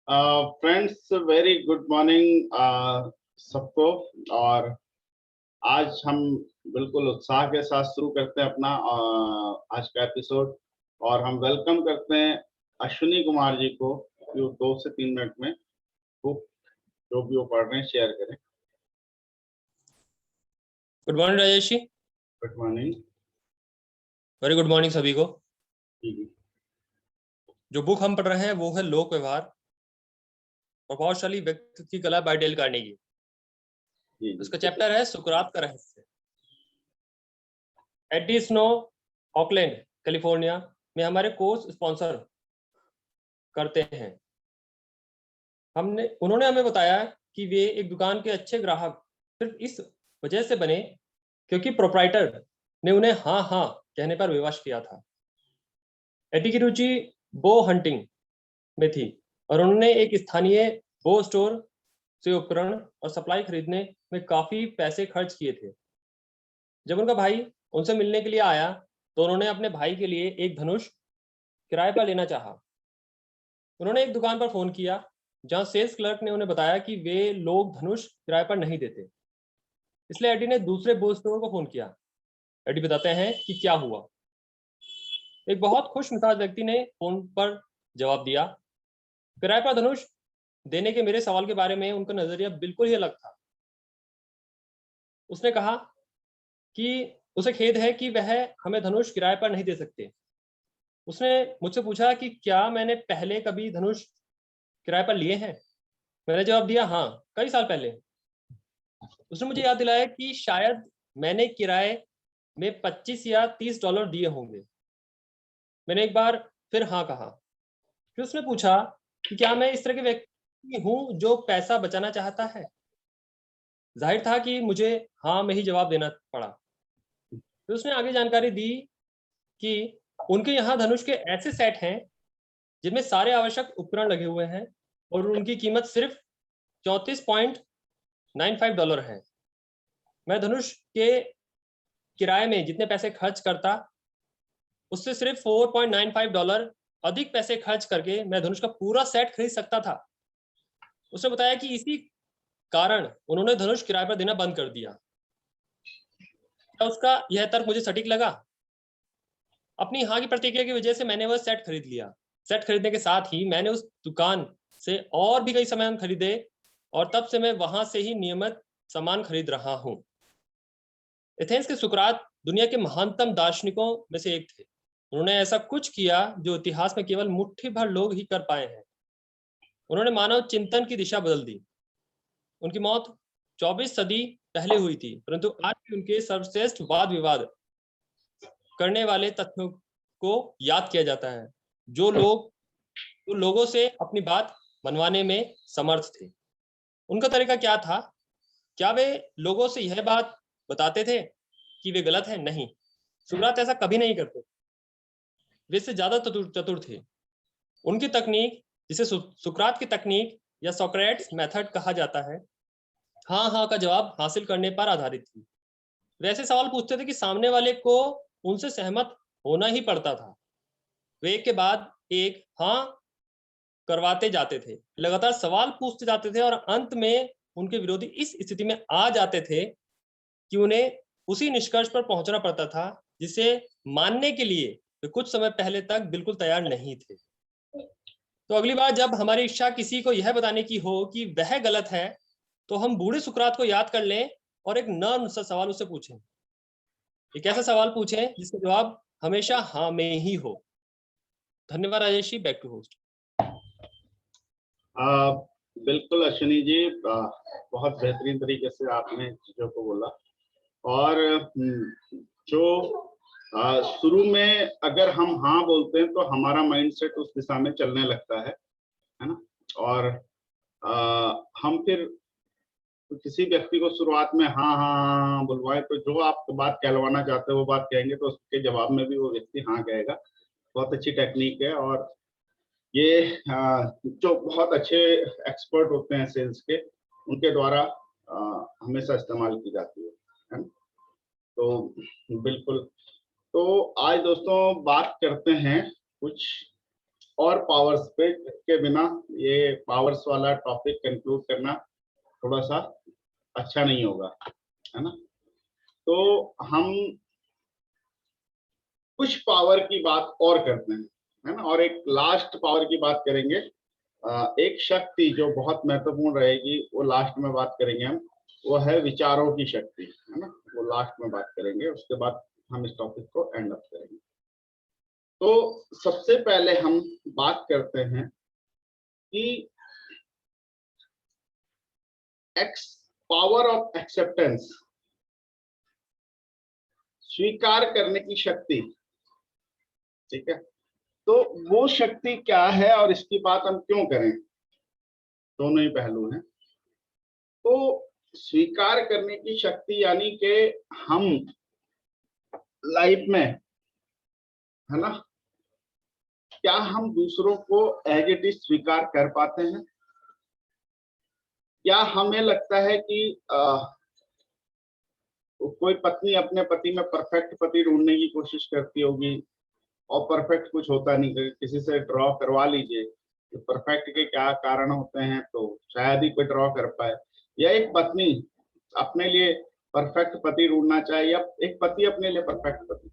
Friends, very good morning सबको। और आज हम बिल्कुल उत्साह के साथ शुरू करते हैं अपना आज का एपिसोड। और हम वेलकम करते हैं अश्विनी कुमार जी को। जो 2 से 3 मिनट में बुक जो भी वो पढ़ रहे हैं शेयर करें। Good morning Rajesh ji. Good morning. Very good morning सभी को। जी। जो बुक हम पढ़ रहे हैं वो है लोक व्यवहार, प्रभावशाली व्यक्ति की कला बाय डेल कार्नेगी। उसका चैप्टर है सुकरात का रहस्य। एडी स्नो, ऑकलैंड, कैलिफोर्निया में हमारे कोर्स स्पॉन्सर करते हैं। उन्होंने हमें बताया कि वे एक दुकान के अच्छे ग्राहक सिर्फ इस वजह से बने क्योंकि प्रोप्राइटर ने उन्हें हाँ हाँ कहने पर विवश किया था। एडी की रुचि बो हंटिंग में थी और उन्होंने एक स्थानीय बो स्टोर से उपकरण और सप्लाई खरीदने में काफी पैसे खर्च किए थे। जब उनका भाई उनसे मिलने के लिए आया तो उन्होंने अपने भाई के लिए एक धनुष किराए पर लेना चाहा। उन्होंने एक दुकान पर फोन किया जहां सेल्स क्लर्क ने उन्हें बताया कि वे लोग धनुष किराए पर नहीं देते। इसलिए एडी ने दूसरे बो स्टोर को फोन किया। एडी बताते हैं कि क्या हुआ। एक बहुत खुश मिजाज व्यक्ति ने फोन पर जवाब दिया, किराए पर धनुष देने के मेरे सवाल के बारे में उनका नजरिया बिल्कुल ही अलग था। उसने कहा कि उसे खेद है कि वह हमें धनुष किराए पर नहीं दे सकते। उसने मुझसे पूछा कि क्या मैंने पहले कभी धनुष किराए पर लिए हैं। मैंने जवाब दिया हाँ, कई साल पहले। उसने मुझे याद दिलाया कि शायद मैंने किराए में $25 या $30 दिए होंगे। मैंने एक बार फिर हाँ कहा। फिर उसने पूछा कि क्या मैं इस तरह के व्यक्ति हूं जो पैसा बचाना चाहता है। जाहिर था कि मुझे हाँ में ही जवाब देना पड़ा। फिर उसने आगे जानकारी दी कि उनके यहाँ धनुष के ऐसे सेट हैं जिनमें सारे आवश्यक उपकरण लगे हुए हैं और उनकी कीमत सिर्फ $34.95 है। मैं धनुष के किराए में जितने पैसे खर्च करता उससे सिर्फ $4.95 अधिक पैसे खर्च करके मैं धनुष का पूरा सेट खरीद सकता था। उसने बताया कि इसी कारण उन्होंने धनुष किराए पर देना बंद कर दिया। उसका यह तर्क मुझे सटीक लगा। अपनी हाँ की प्रतिक्रिया की वजह से मैंने वह सेट खरीद लिया। सेट खरीदने के साथ ही मैंने उस दुकान से और भी कई सामान खरीदे और तब से मैं वहां से ही नियमित सामान खरीद रहा हूं। एथेंस के सुकरात दुनिया के महानतम दार्शनिकों में से एक थे। उन्होंने ऐसा कुछ किया जो इतिहास में केवल मुट्ठी भर लोग ही कर पाए हैं। उन्होंने मानव चिंतन की दिशा बदल दी। उनकी मौत 24 सदी पहले हुई थी, परंतु आज भी उनके सर्वश्रेष्ठ वाद विवाद करने वाले तथ्यों को याद किया जाता है जो लोगों से अपनी बात मनवाने में समर्थ थे। उनका तरीका क्या था? क्या वे लोगों से यह बात बताते थे कि वे गलत हैं? नहीं, सुकरात ऐसा कभी नहीं करते। वे इससे ज्यादा चतुर थे। उनकी तकनीक, जिसे सुकरात की तकनीक या सोक्रेट्स मेथड कहा जाता है, हाँ हाँ का जवाब हासिल करने पर आधारित थी। वे ऐसे सवाल पूछते थे कि सामने वाले को उनसे सहमत होना ही पड़ता था। वे एक के बाद एक हाँ करवाते जाते थे, लगातार सवाल पूछते जाते थे और अंत में उनके विरोधी इस स्थिति में आ जाते थे कि उन्हें उसी निष्कर्ष पर पहुंचना पड़ता था जिसे मानने के लिए वे कुछ समय पहले तक बिल्कुल तैयार नहीं थे। तो अगली बार जब हमारी इच्छा किसी को यह बताने की हो कि वह गलत है तो हम बूढ़े सुकरात को याद कर लें और एक नर्म सा सवाल उससे पूछें। एक ऐसा सवाल पूछें जिसका जवाब हमेशा हाँ में ही हो। धन्यवाद Rajesh ji, back to host. बिल्कुल अश्विनी जी, बहुत बेहतरीन तरीके से आपने चीजों को बोला। और जो शुरू में अगर हम हाँ बोलते हैं तो हमारा माइंडसेट उस दिशा में चलने लगता है ना। और हम फिर किसी व्यक्ति को शुरुआत में हाँ हाँ हाँ बुलवाए तो जो आप बात कहलवाना चाहते हो वो बात कहेंगे तो उसके जवाब में भी वो व्यक्ति हाँ कहेगा। बहुत अच्छी टेक्निक है और ये जो बहुत अच्छे एक्सपर्ट होते हैं सेल्स के, उनके द्वारा हमेशा इस्तेमाल की जाती है ना। तो बिल्कुल। तो आज दोस्तों बात करते हैं कुछ और पावर्स पे के बिना ये पावर्स वाला टॉपिक कंक्लूड करना थोड़ा सा अच्छा नहीं होगा, है ना। तो हम कुछ पावर की बात और करते हैं, है ना, और एक लास्ट पावर की बात करेंगे। एक शक्ति जो बहुत महत्वपूर्ण रहेगी वो लास्ट में बात करेंगे हम, वो है विचारों की शक्ति, है ना, वो लास्ट में बात करेंगे, उसके बाद हम इस टॉपिक को एंड अप करेंगे। तो सबसे पहले हम बात करते हैं कि पावर ऑफ एक्सेप्टेंस, स्वीकार करने की शक्ति, ठीक है। तो वो शक्ति क्या है और इसकी बात हम क्यों करें, दोनों ही पहलू हैं। तो स्वीकार करने की शक्ति यानी कि हम लाइफ में, है ना, क्या हम दूसरों को एज इट इज स्वीकार कर पाते हैं? क्या हमें लगता है कि कोई पत्नी अपने पति में परफेक्ट पति ढूंढने की कोशिश करती होगी और परफेक्ट कुछ होता नहीं, किसी से ड्रॉ करवा लीजिए तो परफेक्ट के क्या कारण होते हैं, तो शायद ही कोई ड्रॉ कर पाए। या एक पत्नी अपने लिए परफेक्ट पति ढूंढना चाहे, या एक पति अपने लिए परफेक्ट पति,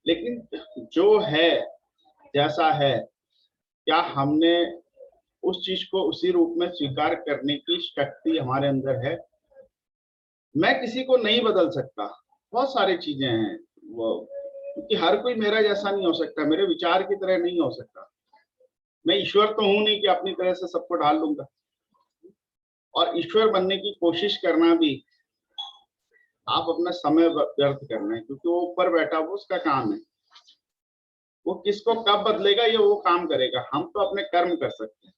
लेकिन जो है जैसा है, क्या हमने उस चीज को उसी रूप में स्वीकार करने की शक्ति हमारे अंदर है? मैं किसी को नहीं बदल सकता, बहुत सारी चीजें हैं वो, क्योंकि हर कोई मेरा जैसा नहीं हो सकता, मेरे विचार की तरह नहीं हो सकता। मैं ईश्वर तो हूं नहीं कि अपनी तरह से सबको ढाल लूंगा, और ईश्वर बनने की कोशिश करना भी आप अपना समय व्यर्थ करना है, क्योंकि वो ऊपर बैठा वो उसका काम है, वो किसको कब बदलेगा ये वो काम करेगा। हम तो अपने कर्म कर सकते हैं,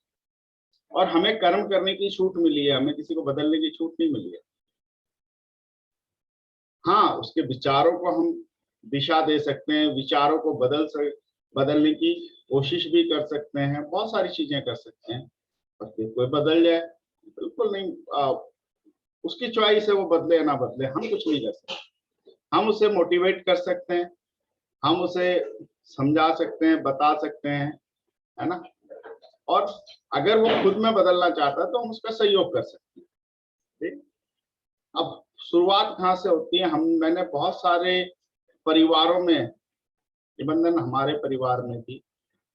और हमें कर्म करने की छूट मिली है, हमें किसी को बदलने की छूट नहीं मिली है। हाँ, उसके विचारों को हम दिशा दे सकते हैं, विचारों को बदलने की कोशिश भी कर सकते हैं, बहुत सारी चीजें कर सकते हैं। और फिर कोई बदल जाए, बिल्कुल नहीं, उसकी चॉइस है, वो बदले या ना बदले, हम कुछ नहीं कर सकते। हम उसे मोटिवेट कर सकते हैं, हम उसे समझा सकते हैं, बता सकते हैं, है ना। और अगर वो खुद में बदलना चाहता है तो हम उसका सहयोग कर सकते हैं, ठीक। अब शुरुआत कहाँ से होती है? मैंने बहुत सारे परिवारों में, ये बंधन हमारे परिवार में भी,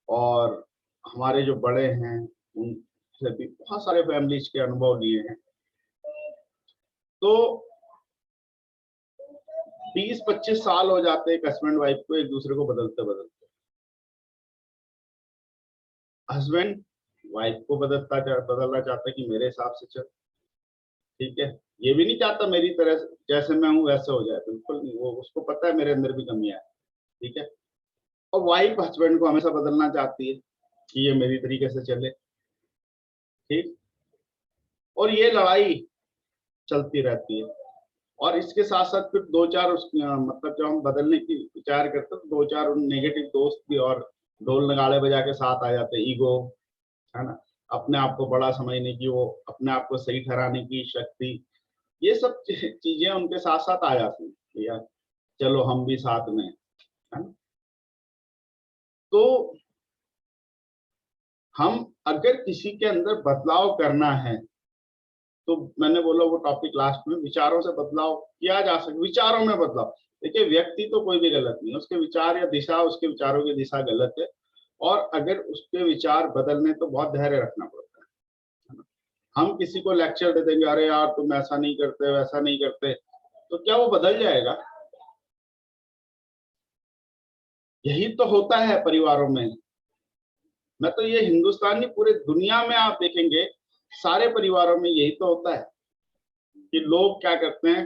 और हमारे जो बड़े हैं उनसे भी बहुत सारे फैमिलीज के अनुभव लिए हैं। तो 20-25 साल हो जाते हैं एक हस्बैंड वाइफ को एक दूसरे को बदलते बदलते। हस्बैंड वाइफ को बदलना चाहता है कि मेरे हिसाब से चल, ठीक है। ये भी नहीं चाहता मेरी तरह जैसे मैं हूँ वैसे हो जाए, बिल्कुल नहीं, वो उसको पता है मेरे अंदर भी कमियां है, ठीक है। और वाइफ हस्बैंड को हमेशा बदलना चाहती है कि ये मेरी तरीके से चले, ठीक। और ये लड़ाई चलती रहती है। और इसके साथ साथ फिर दो चार मतलब जब हम बदलने की विचार करते तो दो चार नेगेटिव दोस्त भी और ढोल नगाड़े बजा के साथ आ जाते, ईगो, है ना, अपने आप को बड़ा समझने की, वो अपने आप को सही ठहराने की शक्ति, ये सब चीजें उनके साथ साथ आ जाती हैं, यार चलो हम भी साथ में, है ना। तो हम अगर किसी के अंदर बदलाव करना है तो मैंने बोला वो टॉपिक लास्ट में, विचारों से बदलाव किया जा सकता, विचारों में बदलाव। देखिए व्यक्ति तो कोई भी गलत नहीं है, उसके विचार या दिशा, उसके विचारों की दिशा गलत है, और अगर उसके विचार बदलने तो बहुत धैर्य रखना पड़ता है ना। हम किसी को लेक्चर दे देंगे, अरे यार तुम ऐसा नहीं करते वैसा नहीं करते, तो क्या वो बदल जाएगा? यही तो होता है परिवारों में। मैं तो ये हिंदुस्तान नहीं, पूरे दुनिया में आप देखेंगे सारे परिवारों में यही तो होता है कि लोग क्या करते हैं,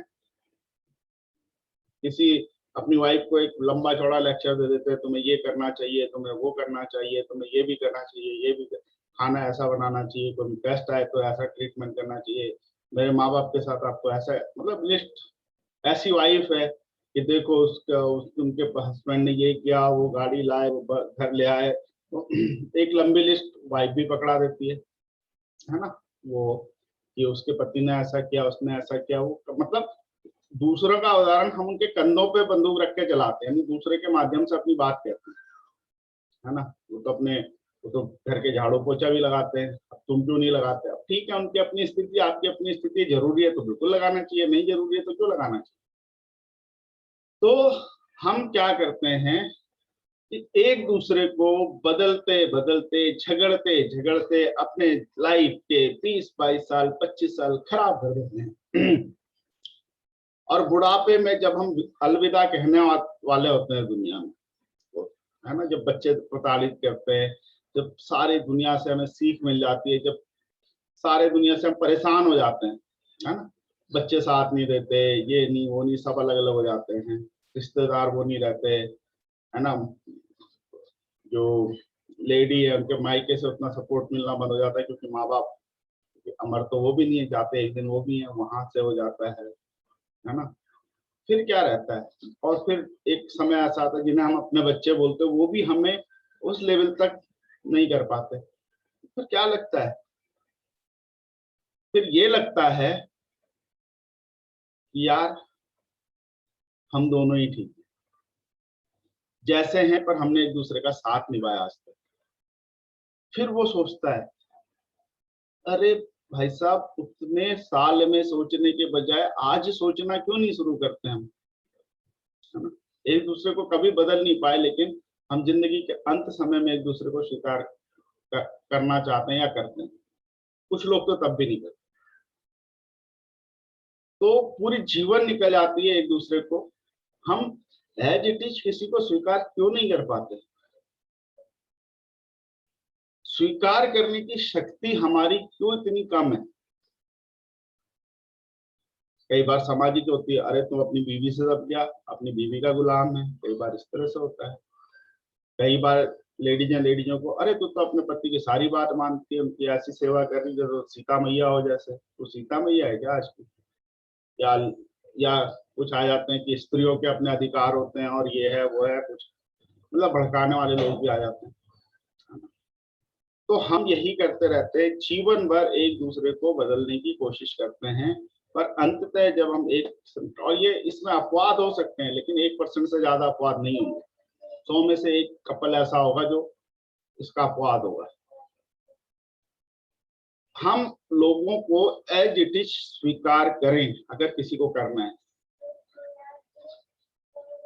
किसी अपनी वाइफ को एक लंबा चौड़ा लेक्चर दे देते हैं, तुम्हें ये करना चाहिए, तुम्हें वो करना चाहिए, तुम्हें ये भी करना चाहिए, ये भी खाना ऐसा बनाना चाहिए, कोई गेस्ट आए तो ऐसा ट्रीटमेंट करना चाहिए, मेरे माँ बाप के साथ आपको ऐसा, मतलब लिस्ट। ऐसी वाइफ है कि देखो उनके हस्बैंड ने ये किया, वो गाड़ी लाए, वो घर ले आए, तो एक लंबी लिस्ट वाइफ भी पकड़ा देती है ना। वो कि उसके पति ने ऐसा किया, उसने ऐसा किया, वो मतलब दूसरों का उदाहरण हम उनके कंधों पे बंदूक रख के चलाते हैं, दूसरे के माध्यम से अपनी बात कहते हैं, है ना। वो तो अपने वो तो घर के झाड़ू पोछा भी लगाते हैं, अब तुम क्यों नहीं लगाते? अब ठीक है, उनकी अपनी स्थिति, आपकी अपनी स्थिति, जरूरी है तो बिल्कुल लगाना चाहिए, नहीं जरूरी है तो क्यों लगाना चाहिए? तो हम क्या करते हैं कि एक दूसरे को बदलते बदलते, झगड़ते झगड़ते अपने लाइफ के 20-22 साल, 25 साल खराब कर देते हैं। और बुढ़ापे में जब हम अलविदा कहने वाले होते हैं दुनिया में, तो है ना, जब बच्चे प्रताड़ित करते हैं, जब सारी दुनिया से हमें सीख मिल जाती है, जब सारे दुनिया से हम परेशान हो जाते हैं, है ना, बच्चे साथ नहीं देते, ये नहीं वो नहीं, सब अलग अलग हो जाते हैं, रिश्तेदार वो नहीं रहते, है ना, जो लेडी है उनके मायके से उतना सपोर्ट मिलना बंद हो जाता है, क्योंकि माँ बाप अमर तो वो भी नहीं है, जाते एक दिन वो भी है, वहां से हो जाता है ना। फिर क्या रहता है, और फिर एक समय ऐसा आता है जिन्हें हम अपने बच्चे बोलते हैं, वो भी हमें उस लेवल तक नहीं कर पाते। फिर क्या लगता है? फिर ये लगता है कि यार हम दोनों ही ठीक हैं, जैसे हैं, पर हमने एक दूसरे का साथ निभाया आज तक। फिर वो सोचता है, अरे भाई साहब, उतने साल में सोचने के बजाय आज सोचना क्यों नहीं शुरू करते हम, है ना? एक दूसरे को कभी बदल नहीं पाए, लेकिन हम जिंदगी के अंत समय में एक दूसरे को स्वीकार करना चाहते हैं या करते हैं। कुछ लोग तो तब भी नहीं करते। तो पूरी जीवन निकल जाती है एक दूसरे को, हम एज इट इज किसी को स्वीकार क्यों नहीं कर पाते? स्वीकार करने की शक्ति हमारी क्यों इतनी कम है? कई बार सामाजिक होती है, अरे तुम अपनी बीवी से दब गया, अपनी बीवी का गुलाम है, कई बार इस तरह से होता है। कई बार लेडीजों को, अरे तू तो अपने पति की सारी बात मानती है, उनकी ऐसी सेवा कर रही है तो सीता मैया हो जैसे। तो सीता मैया है क्या आज की? या कुछ आ जाते हैं कि स्त्रियों के अपने अधिकार होते हैं और ये है वो है, कुछ मतलब भड़काने वाले लोग भी आ जाते हैं। तो हम यही करते रहते हैं, जीवन भर एक दूसरे को बदलने की कोशिश करते हैं, पर अंततः जब हम एक, और ये इसमें अपवाद हो सकते हैं, लेकिन 1% से ज्यादा अपवाद नहीं होंगे। 100 में से एक कपल ऐसा होगा जो इसका अपवाद होगा। हम लोगों को एज इट इज स्वीकार करें, अगर किसी को करना है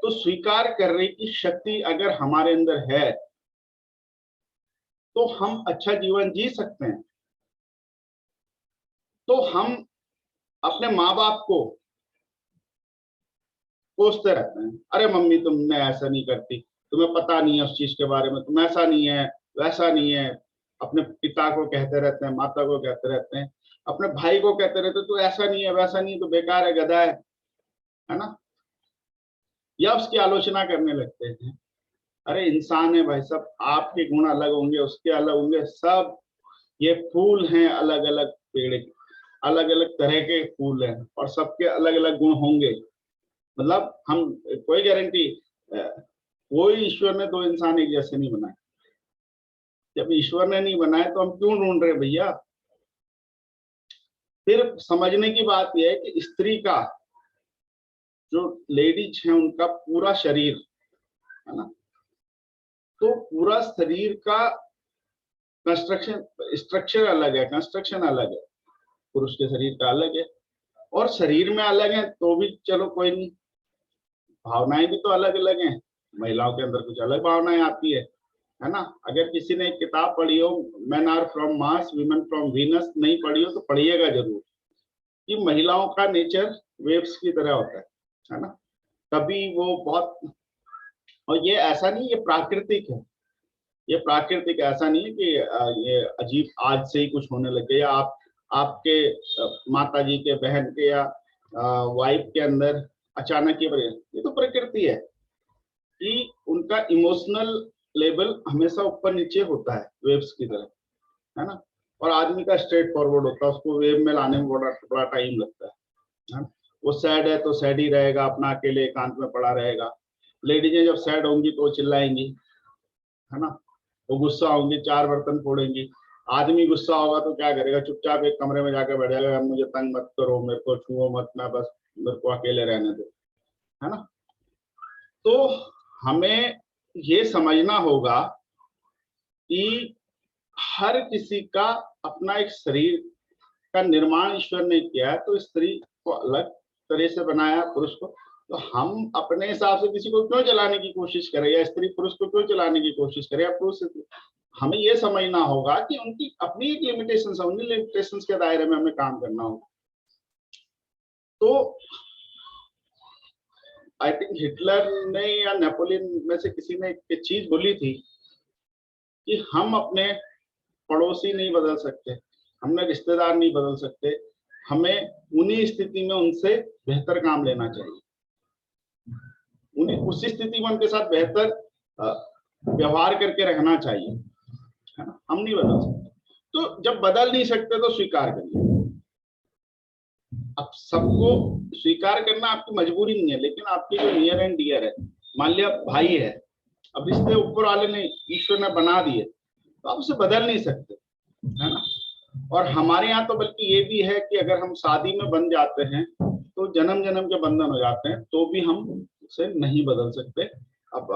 तो स्वीकार करने की शक्ति अगर हमारे अंदर है तो हम अच्छा जीवन जी सकते हैं। तो हम अपने माँ बाप को कोसते रहते हैं, अरे मम्मी तुमने ऐसा नहीं करती, तुम्हें पता नहीं है उस चीज के बारे में, तुम ऐसा नहीं है, वैसा नहीं है। अपने पिता को कहते रहते हैं, माता को कहते रहते हैं, अपने भाई को कहते रहते हैं, तो ऐसा नहीं है, वैसा नहीं, तो बेकार है, गधा है ना, या उसकी आलोचना करने लगते हैं। अरे इंसान है भाई साहब, आपके गुण अलग होंगे, उसके अलग होंगे, सब ये फूल हैं, अलग अलग पेड़ के, अलग अलग तरह के फूल हैं, और सबके अलग अलग गुण होंगे। मतलब हम, कोई गारंटी, कोई ईश्वर ने दो इंसान एक जैसे नहीं बनाए। जब ईश्वर ने नहीं बनाए तो हम क्यों ढूंढ रहे भैया? फिर समझने की बात यह है कि स्त्री का, जो लेडीज है, उनका पूरा शरीर, है ना, तो पूरा शरीर का कंस्ट्रक्शन, स्ट्रक्चर अलग है, कंस्ट्रक्शन अलग है। पुरुष के शरीर का अलग है, और शरीर में अलग है तो भी चलो कोई नहीं, भावनाएं भी तो अलग अलग हैं। महिलाओं के अंदर कुछ अलग भावनाएं आती है ना। अगर किसी ने एक किताब पढ़ी हो, men are from Mars, women from Venus, नहीं पढ़ी हो तो पढ़िएगा जरूर, कि महिलाओं का नेचर वेव्स की तरह होता है ना। कभी वो बहुत, और ये ऐसा नहीं, ये प्राकृतिक है, ये प्राकृतिक, ऐसा नहीं है कि ये अजीब आज से ही कुछ होने लगे, या आपके माता जी के, बहन के, या वाइफ के अंदर अचानक ये तो प्रकृति है कि उनका इमोशनल लेवल हमेशा ऊपर नीचे होता है, वेव्स की तरह, है ना। और आदमी का स्ट्रेट फॉरवर्ड होता है, उसको वेव में लाने में बड़ा टाइम लगता है ना। वो सैड है तो सैड ही रहेगा, अपना अकेले एकांत में पड़ा रहेगा। लेडीजें जब सैड होंगी तो वो चिल्लाएंगी, है ना, वो गुस्सा होंगी, 4 बर्तन फोड़ेंगी। आदमी गुस्सा होगा तो क्या करेगा? चुपचाप एक कमरे में जाकर बैठ जाएगा, मुझे तंग मत करो, मेरे को छुओ मत, मैं बस, मेरे को अकेले रहने दो, है ना। तो हमें ये समझना होगा कि हर किसी का अपना एक शरीर का निर्माण ईश्वर ने किया है, तो स्त्री को अलग तरह से बनाया, पुरुष को। तो हम अपने हिसाब से किसी को क्यों चलाने की कोशिश करें, या स्त्री पुरुष को क्यों चलाने की कोशिश करे, या पुरुष। हमें ये समझना होगा कि उनकी अपनी एक लिमिटेशन है, उन्हीं लिमिटेशंस के दायरे में हमें काम करना होगा। तो आई थिंक हिटलर ने या नेपोलियन में से किसी ने एक चीज बोली थी कि हम अपने पड़ोसी नहीं बदल सकते, हमने रिश्तेदार नहीं बदल सकते, हमें उन्हीं स्थिति में उनसे बेहतर काम लेना चाहिए, उन्हीं उसी स्थिति में उनके साथ बेहतर व्यवहार करके रहना चाहिए, है ना। हम नहीं बदल सकते, तो जब बदल नहीं सकते तो स्वीकार करिए। अब सबको स्वीकार करना आपकी मजबूरी नहीं है, लेकिन आपके जो नियर एंड डियर है, मान लिया भाई है, अब रिश्ते ऊपर वाले ने, ईश्वर ने बना दिए, तो आप उसे बदल नहीं सकते, है ना। और हमारे यहाँ तो बल्कि ये भी है कि अगर हम शादी में बन जाते हैं तो जन्म जन्म के बंधन हो जाते हैं, तो भी हम उसे नहीं बदल सकते। अब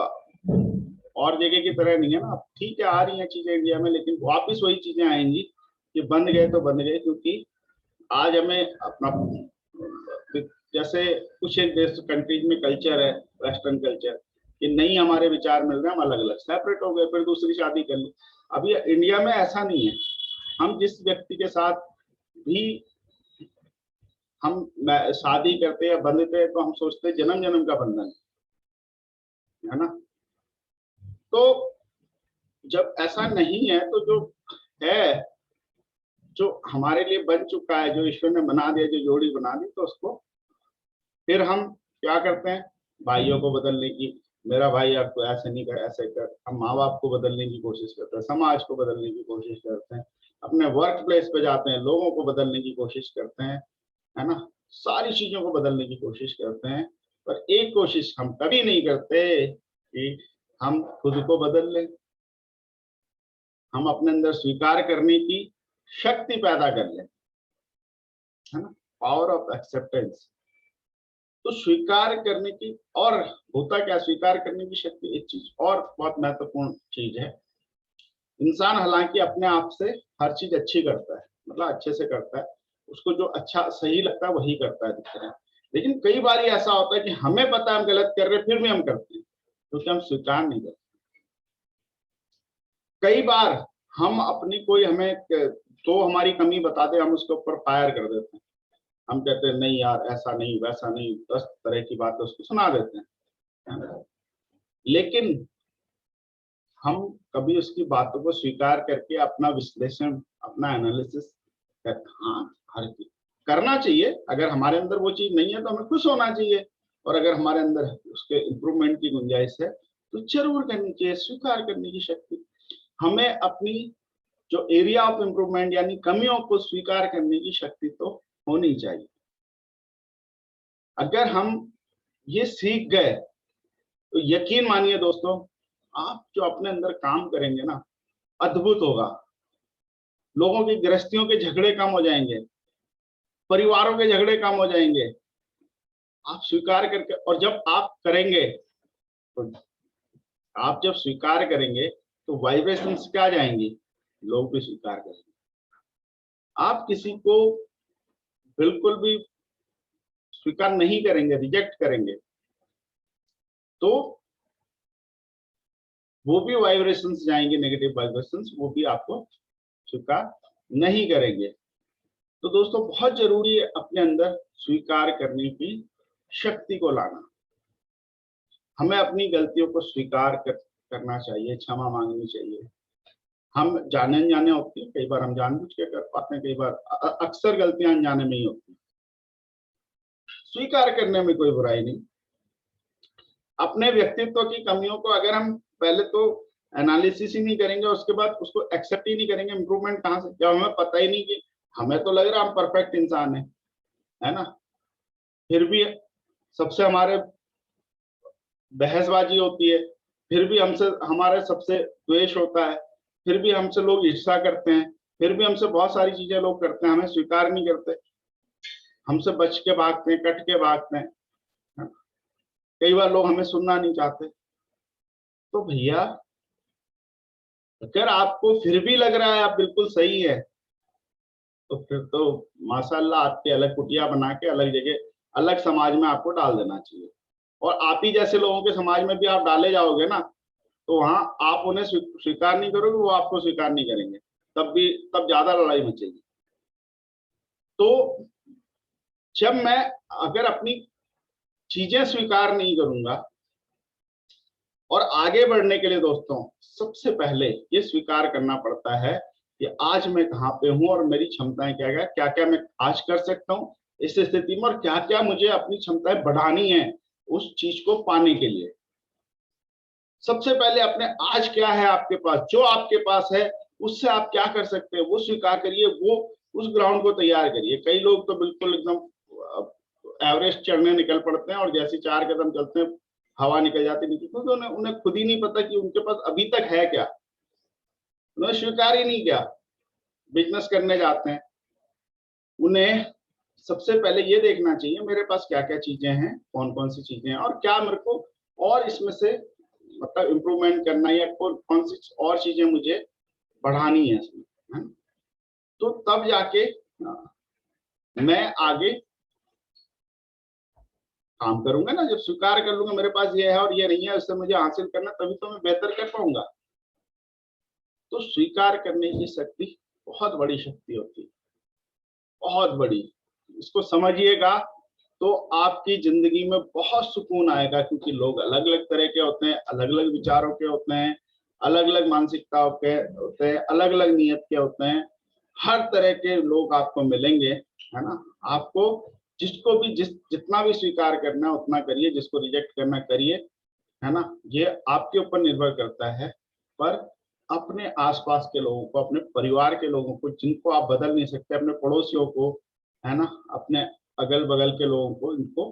और जगह की तरह नहीं है ना, ठीक है आ रही हैं चीजें इंडिया में, लेकिन वापिस वही चीजें आएंगी कि बंध गए तो बंध गए। क्योंकि आज हमें अपना, जैसे कुछ एक देश कंट्रीज में कल्चर है, वेस्टर्न कल्चर, कि नहीं हमारे विचार मिल रहे हैं, हम अलग अलग सेपरेट हो गए, फिर दूसरी शादी कर ली। अभी इंडिया में ऐसा नहीं है, हम जिस व्यक्ति के साथ भी हम शादी करते हैं, बंधते हैं, तो हम सोचते हैं जन्म जन्म का बंधन है ना। तो जब ऐसा नहीं है, तो जो है, जो हमारे लिए बन चुका है, जो ईश्वर ने बना दिया, जो जोड़ी बना दी, तो उसको फिर हम क्या करते हैं, भाइयों को बदलने की, मेरा भाई आपको ऐसे नहीं कर, ऐसे कर। हम माँ बाप को बदलने की कोशिश करते हैं, समाज को बदलने की कोशिश करते हैं, अपने वर्क प्लेस पे जाते हैं, लोगों को बदलने की कोशिश करते हैं, है ना। सारी चीजों को बदलने की कोशिश करते हैं, पर एक कोशिश हम कभी नहीं करते कि हम खुद को बदल लें, हम अपने अंदर स्वीकार करने की शक्ति पैदा कर लें, है ना, पावर ऑफ एक्सेप्टेंस। तो स्वीकार करने की, और होता क्या, स्वीकार करने की शक्ति, एक चीज और बहुत महत्वपूर्ण चीज है। इंसान हालांकि अपने आप से हर चीज अच्छी करता है, मतलब अच्छे से करता है, उसको जो अच्छा सही लगता है वही करता है, दिख रहा है। लेकिन कई बार ऐसा होता है कि हमें पता है हम गलत कर रहे हैं, फिर भी हम करते हैं, क्योंकि हम स्वीकार नहीं करते। कई बार हम अपनी कोई, हमें तो हमारी कमी बता दे, हम उसके ऊपर फायर कर देते हैं, हम कहते हैं नहीं यार ऐसा नहीं वैसा नहीं, 10 तरह की बातें उसको सुना देते हैं। लेकिन हम कभी उसकी बातों को स्वीकार करके अपना विश्लेषण, अपना एनालिसिस हाँ हर चीज करना चाहिए। अगर हमारे अंदर वो चीज नहीं है तो हमें खुश होना चाहिए, और अगर हमारे अंदर उसके इम्प्रूवमेंट की गुंजाइश है तो जरूर करनी चाहिए। स्वीकार करने की शक्ति, हमें अपनी जो एरिया ऑफ इम्प्रूवमेंट यानी कमियों को स्वीकार करने की शक्ति तो होनी चाहिए। अगर हम ये सीख गए तो यकीन मानिए दोस्तों, आप जो अपने अंदर काम करेंगे ना, अद्भुत होगा। लोगों की गृहस्थियों के झगड़े कम हो जाएंगे, परिवारों के झगड़े कम हो जाएंगे, आप स्वीकार करके। और जब आप करेंगे, तो आप जब स्वीकार करेंगे तो वाइब्रेशंस क्या जाएंगी, लोग भी स्वीकार करेंगे। आप किसी को बिल्कुल भी स्वीकार नहीं करेंगे, रिजेक्ट करेंगे, तो वो भी वाइब्रेशंस जाएंगे, नेगेटिव वाइब्रेशंस, वो भी आपको स्वीकार नहीं करेंगे। तो दोस्तों बहुत जरूरी है अपने अंदर स्वीकार करने की शक्ति को लाना। हमें अपनी गलतियों को स्वीकार करना चाहिए, क्षमा मांगनी चाहिए। हम जाने अनजाने होती है, कई बार हम जानबूझ के कर पाते हैं, कई बार अक्सर गलतियां अनजाने में ही होती है। स्वीकार करने में कोई बुराई नहीं। अपने व्यक्तित्व की कमियों को अगर हम पहले तो एनालिसिस ही नहीं करेंगे, उसके बाद उसको एक्सेप्ट ही नहीं करेंगे, इंप्रूवमेंट कहाँ से, जब हमें पता ही नहीं कि हमें तो लग रहा है हम परफेक्ट इंसान है ना, फिर भी सबसे हमारे बहसबाजी होती है, फिर भी हमसे हमारे सबसे द्वेष होता है, फिर भी हमसे लोग ईर्ष्या करते हैं, फिर भी हमसे बहुत सारी चीजें लोग करते हैं, हमें स्वीकार नहीं करते, हमसे बच के भागते हैं, कट के भागते हैं। कई बार लोग हमें सुनना नहीं चाहते। तो भैया अगर आपको फिर भी लग रहा है आप बिल्कुल सही है, तो फिर तो माशाल्लाह आपके अलग कुटिया बना के अलग जगह, अलग समाज में आपको डाल देना चाहिए। और आप ही जैसे लोगों के समाज में भी आप डाले जाओगे ना, तो वहां आप उन्हें स्वीकार नहीं करोगे, वो आपको स्वीकार नहीं करेंगे, तब ज्यादा लड़ाई मचेगी। तो जब मैं अगर अपनी चीजें स्वीकार नहीं करूंगा, और आगे बढ़ने के लिए दोस्तों सबसे पहले ये स्वीकार करना पड़ता है कि आज मैं कहाँ पे हूँ और मेरी क्षमताएं क्या क्या मैं आज कर सकता हूँ इस स्थिति में, और क्या क्या मुझे अपनी क्षमताएं बढ़ानी है उस चीज को पाने के लिए। सबसे पहले अपने आज क्या है आपके पास, जो आपके पास है उससे आप क्या कर सकते हैं वो स्वीकार करिए, वो उस ग्राउंड को तैयार करिए। कई लोग तो बिल्कुल एकदम एवरेस्ट चढ़ने निकल पड़ते हैं, और जैसे 4 कदम चलते हैं हवा निकल जाती नीचे, क्योंकि उन्हें खुद ही नहीं पता कि उनके पास अभी तक है क्या, उन्होंने स्वीकार ही नहीं किया। बिजनेस करने जाते हैं, उन्हें सबसे पहले ये देखना चाहिए मेरे पास क्या क्या चीजें हैं, कौन कौन सी चीजें हैं, और क्या मेरे को और इसमें से मतलब इम्प्रूवमेंट करना, या कौन सी और चीजें मुझे बढ़ानी है इसमें, है? तो तब जाके मैं आगे काम करूंगा ना। जब स्वीकार कर लूंगा मेरे पास ये है और ये नहीं है, उससे मुझे हासिल करना, तभी तो मैं बेहतर कर पाऊंगा। तो स्वीकार करने की शक्ति बहुत बड़ी शक्ति होती है, बहुत बड़ी। इसको समझिएगा तो आपकी जिंदगी में बहुत सुकून आएगा, क्योंकि लोग अलग अलग तरह के होते हैं, अलग अलग विचारों के होते हैं, अलग अलग मानसिकताओं के होते हैं, अलग अलग नियत के होते हैं। हर तरह के लोग आपको मिलेंगे, है ना। आपको जिसको भी जितना भी स्वीकार करना है उतना करिए, जिसको रिजेक्ट करना करिए, है ना। ये आपके ऊपर निर्भर करता है। पर अपने आसपास के लोगों को, अपने परिवार के लोगों को जिनको आप बदल नहीं सकते, अपने पड़ोसियों को, है ना, अपने अगल बगल के लोगों को, इनको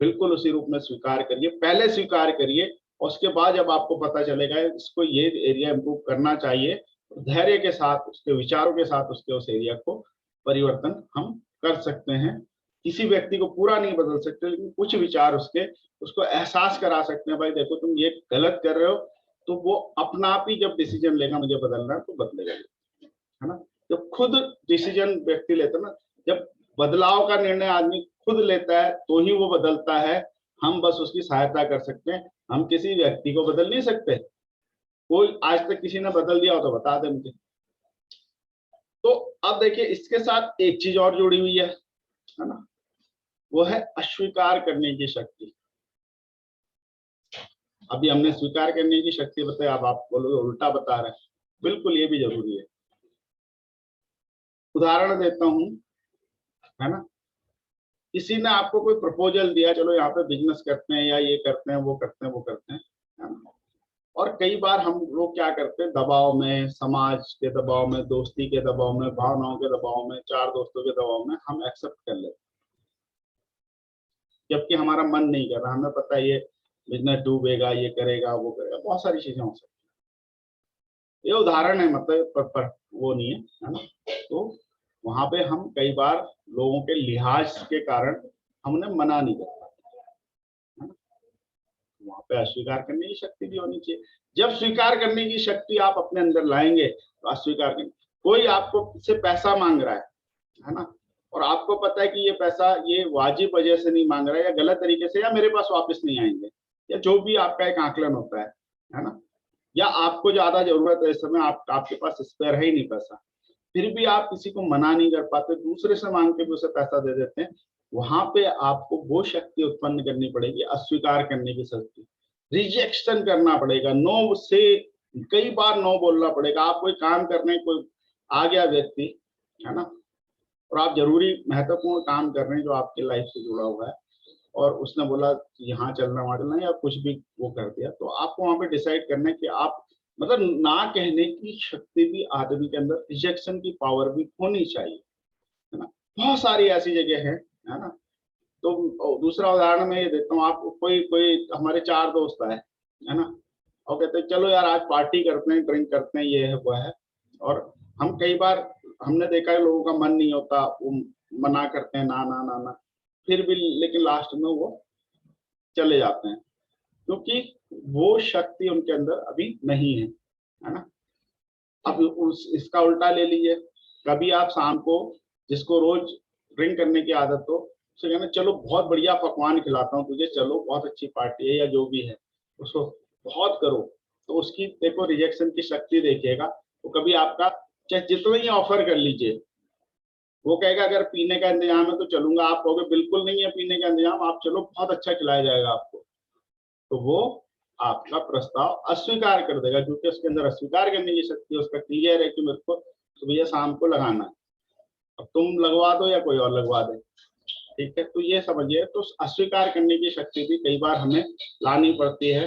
बिल्कुल उसी रूप में स्वीकार करिए। पहले स्वीकार करिए, और उसके बाद जब आपको पता चलेगा इसको ये एरिया इम्प्रूव करना चाहिए, धैर्य के साथ, उसके विचारों के साथ उसके उस एरिया को परिवर्तन हम कर सकते हैं। किसी व्यक्ति को पूरा नहीं बदल सकते, लेकिन कुछ विचार उसको एहसास करा सकते हैं, भाई देखो तुम ये गलत कर रहे हो। तो वो अपना आप ही जब डिसीजन लेगा मुझे बदलना है, तो बदलेगा, है ना। जब खुद डिसीजन व्यक्ति लेता है ना, जब बदलाव का निर्णय आदमी खुद लेता है तो ही वो बदलता है। हम बस उसकी सहायता कर सकते हैं, हम किसी व्यक्ति को बदल नहीं सकते। कोई आज तक किसी ने बदल दिया हो तो बता दे मुझे। तो अब देखिए इसके साथ एक चीज और जुड़ी हुई है ना, वो है अस्वीकार करने की शक्ति। अभी हमने स्वीकार करने की शक्ति बताई, अब आप बोलोगे उल्टा बता रहे हैं, बिल्कुल ये भी जरूरी है। उदाहरण देता हूं, है ना। किसी ने आपको कोई प्रपोजल दिया, चलो यहाँ पे बिजनेस करते हैं, या ये करते हैं, वो करते हैं, वो करते हैं, है ना। और कई बार हम लोग क्या करते हैं, दबाव में, समाज के दबाव में, दोस्ती के दबाव में, भावनाओं के दबाव में, 4 दोस्तों के दबाव में हम एक्सेप्ट कर लेते हैं, जबकि हमारा मन नहीं कर रहा। हमें पता है ये बिजनेस डूबेगा, ये करेगा, वो करेगा, बहुत सारी चीजें हो सकती है। ये उदाहरण है, मतलब पर वो नहीं है ना। तो वहां पे हम कई बार लोगों के लिहाज के कारण हम उन्हें मना नहीं कर पाते, है ना। वहां पे अस्वीकार करने की शक्ति भी होनी चाहिए। जब स्वीकार करने की शक्ति आप अपने अंदर लाएंगे तो अस्वीकार करेंगे। कोई आपको से पैसा मांग रहा है ना, और आपको पता है कि ये पैसा ये वाजिब वजह से नहीं मांग रहा है, या गलत तरीके से, या मेरे पास वापस नहीं आएंगे, या जो भी आपका एक आकलन होता है ना, या आपको ज्यादा जरूरत है इस समय, आपके पास स्पेयर है ही नहीं पैसा, फिर भी आप किसी को मना नहीं कर पाते, दूसरे से मांग के भी उसे पैसा दे देते हैं। वहां पे आपको वो शक्ति उत्पन्न करनी पड़ेगी, अस्वीकार करने की शक्ति, रिजेक्शन करना पड़ेगा, नो से कई बार नो बोलना पड़ेगा। आप कोई काम करने, कोई आ गया व्यक्ति, है ना, और आप जरूरी महत्वपूर्ण काम कर रहे हैं जो आपकी लाइफ से जुड़ा हुआ है, और उसने बोला यहाँ चलना वहां चलना, या कुछ भी वो कर दिया, तो आपको वहां पे डिसाइड करना है कि आप मतलब ना कहने की शक्ति भी आदमी के अंदर, रिजेक्शन की पावर भी होनी चाहिए, है ना। बहुत सारी ऐसी जगह है ना। तो दूसरा उदाहरण मैं ये देता हूँ, आप कोई कोई हमारे 4 दोस्त है ना, और कहते हैं चलो यार आज पार्टी करते हैं, ड्रिंक करते हैं, ये है वो है। और हम कई बार हमने देखा है लोगों का मन नहीं होता, वो मना करते हैं, ना ना ना ना, फिर भी लेकिन लास्ट में वो चले जाते हैं, क्योंकि वो शक्ति उनके अंदर अभी नहीं है ना। अब इसका उल्टा ले लीजिए, कभी आप शाम को जिसको रोज ड्रिंक करने की आदत हो उसे कहना चलो बहुत बढ़िया पकवान खिलाता हूँ तुझे, चलो बहुत अच्छी पार्टी है या जो भी है, उसको बहुत करो, तो उसकी देखो रिजेक्शन की शक्ति देखिएगा। तो कभी आपका चाहे जितना ही ऑफर कर लीजिए, वो कहेगा अगर पीने का इंतजाम है तो चलूंगा, आप कहोगे बिल्कुल नहीं है पीने का इंतजाम, आप चलो बहुत अच्छा खिलाया जाएगा आपको, तो वो आपका प्रस्ताव अस्वीकार कर देगा, क्योंकि उसके अंदर अस्वीकार करने की शक्ति उसका क्लियर है कि मेरे को तो भैया शाम को लगाना है, अब तुम लगवा दो या कोई और लगवा दे, ठीक है। तो ये समझिए, तो अस्वीकार करने की शक्ति भी कई बार हमें लानी पड़ती है।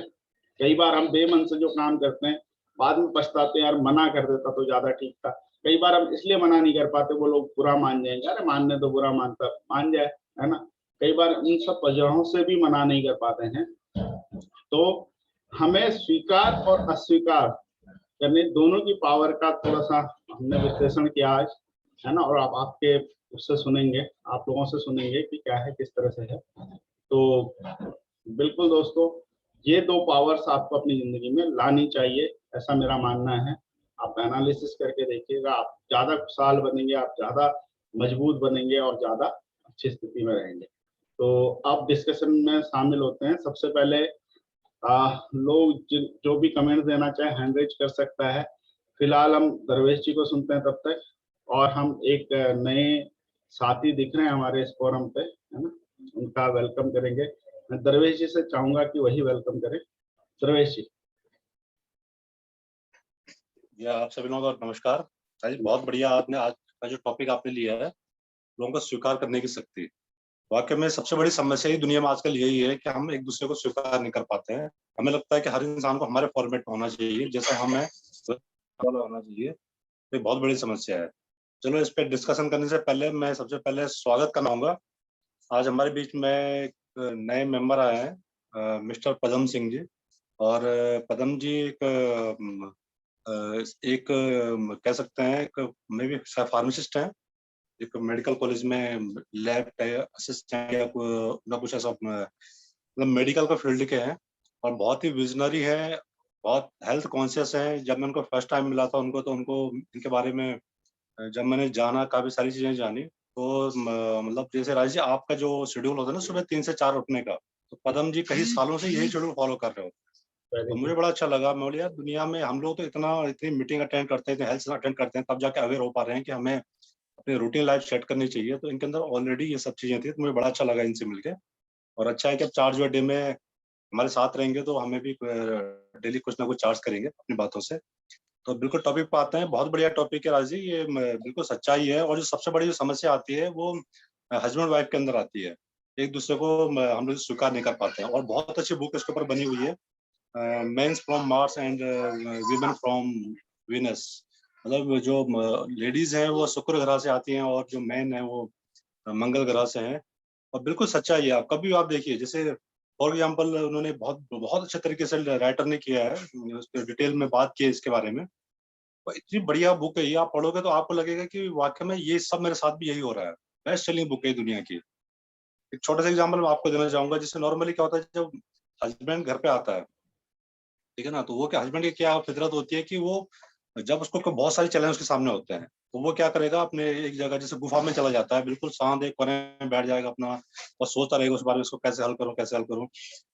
कई बार हम बेमन से जो काम करते हैं बाद में पछताते हैं, यार मना कर देता तो ज्यादा ठीक था। कई बार हम इसलिए मना नहीं कर पाते, वो लोग बुरा मान जाएंगे, अरे मानने तो बुरा मानता मान जाए, है ना। कई बार इन सब वजहों से भी मना नहीं कर पाते हैं। तो हमें स्वीकार और अस्वीकार करने दोनों की पावर का थोड़ा सा हमने विश्लेषण किया आज, है ना, और आप आपके उससे सुनेंगे, आप लोगों से सुनेंगे कि क्या है किस तरह से है। तो बिल्कुल दोस्तों, ये दो पावर्स आपको अपनी जिंदगी में लानी चाहिए, ऐसा मेरा मानना है। आप एनालिसिस करके देखिएगा, आप ज्यादा खुशहाल बनेंगे, आप ज्यादा मजबूत बनेंगे और ज्यादा अच्छी स्थिति में रहेंगे। तो आप डिस्कशन में शामिल होते हैं। सबसे पहले लोग जो भी कमेंट देना चाहे हैंड रेज कर सकता है। फिलहाल हम दरवेश जी को सुनते हैं तब तक, और हम एक नए साथी दिख रहे हैं हमारे इस फोरम पे, है ना, उनका वेलकम करेंगे। मैं दरवेश जी से चाहूंगा कि वही वेलकम करें। दरवेश जी। आप सभी लोगों को नमस्कार। बहुत बढ़िया, आपने आज का जो टॉपिक आपने लिया है, लोगों को स्वीकार करने की शक्ति। वाकई में सबसे बड़ी समस्या ही दुनिया में आजकल यही है कि हम एक दूसरे को स्वीकार नहीं कर पाते हैं। हमें लगता है कि हर इंसान को हमारे फॉर्मेट में होना चाहिए, जैसे हमें होना चाहिए। तो बहुत बड़ी समस्या है। चलो, इस पर डिस्कशन करने से पहले मैं सबसे पहले स्वागत करना चाहूंगा। आज हमारे बीच में एक नए मेंबर आए हैं, मिस्टर पदम सिंह जी। और पदम जी एक कह सकते हैं एक मे भी फार्मासिस्ट हैं, एक मेडिकल कॉलेज में लैब असिस्टेंट या कुछ ऐसा, मतलब मेडिकल का फील्ड के हैं, और बहुत ही विजनरी है, बहुत हेल्थ कॉन्शियस है। जब मैं उनको फर्स्ट टाइम मिला था उनको, तो उनको इनके बारे में जब मैंने जाना, काफी सारी चीजें जानी, तो मतलब जैसे राजेश जी, आपका जो शेड्यूल होता है ना सुबह 3 से 4 उठने का, तो पदम जी कई सालों से यही शेड्यूल फॉलो कर रहे हो। तो मुझे बड़ा अच्छा लगा। मैं बोला यार, दुनिया में हम लोग तो इतनी मीटिंग अटेंड करते हैं, हेल्थ अटेंड करते हैं, तब जाके अवेयर हो पा रहे हैं कि हमें अपनी रूटीन लाइफ सेट करनी चाहिए। तो इनके अंदर ऑलरेडी ये सब चीजें थी, तो मुझे बड़ा अच्छा लगा इनसे मिलके। और अच्छा है कि अब चार्ज डे में हमारे साथ रहेंगे, तो हमें भी डेली कुछ ना कुछ चार्ज करेंगे अपनी बातों से। तो बिल्कुल टॉपिक पे आते हैं। बहुत बढ़िया टॉपिक है राज जी, ये बिल्कुल सच्चाई है। और जो सबसे बड़ी जो समस्या आती है वो हस्बैंड वाइफ के अंदर आती है। एक दूसरे को हम लोग स्वीकार नहीं कर पाते हैं। और बहुत अच्छी बुक इसके ऊपर बनी हुई है, mens from Mars and women from Venus. मतलब जो लेडीज हैं वो शुक्र ग्रह से आती हैं, और जो मैन है वो मंगल ग्रह से हैं। और बिल्कुल सच्चाई है। आप कभी आप देखिए, जैसे फॉर एग्जाम्पल उन्होंने बहुत बहुत अच्छे तरीके से राइटर ने किया है, उस पर डिटेल में बात की है इसके बारे में। और इतनी बढ़िया बुक है ये, आप पढ़ोगे तो आपको लगेगा कि वाकई में ये सब मेरे साथ भी यही हो रहा है। बेस्ट सेलिंग बुक है दुनिया की। एक छोटा सा एग्जाम्पल मैं आपको देना चाहूंगा। जिससे नॉर्मली क्या होता है, जब हस्बैंड घर पे आता है, ठीक है ना, तो वो क्या, हस्बैंड की क्या फितरत होती है कि वो जब उसको बहुत सारे चैलेंज उसके सामने होते हैं, तो वो क्या करेगा, अपने एक जगह जैसे गुफा में चला जाता है, बिल्कुल शांत एक कोने में बैठ जाएगा अपना, और सोचता रहेगा उस बारे में, उसको कैसे हल करूं कैसे हल करूं।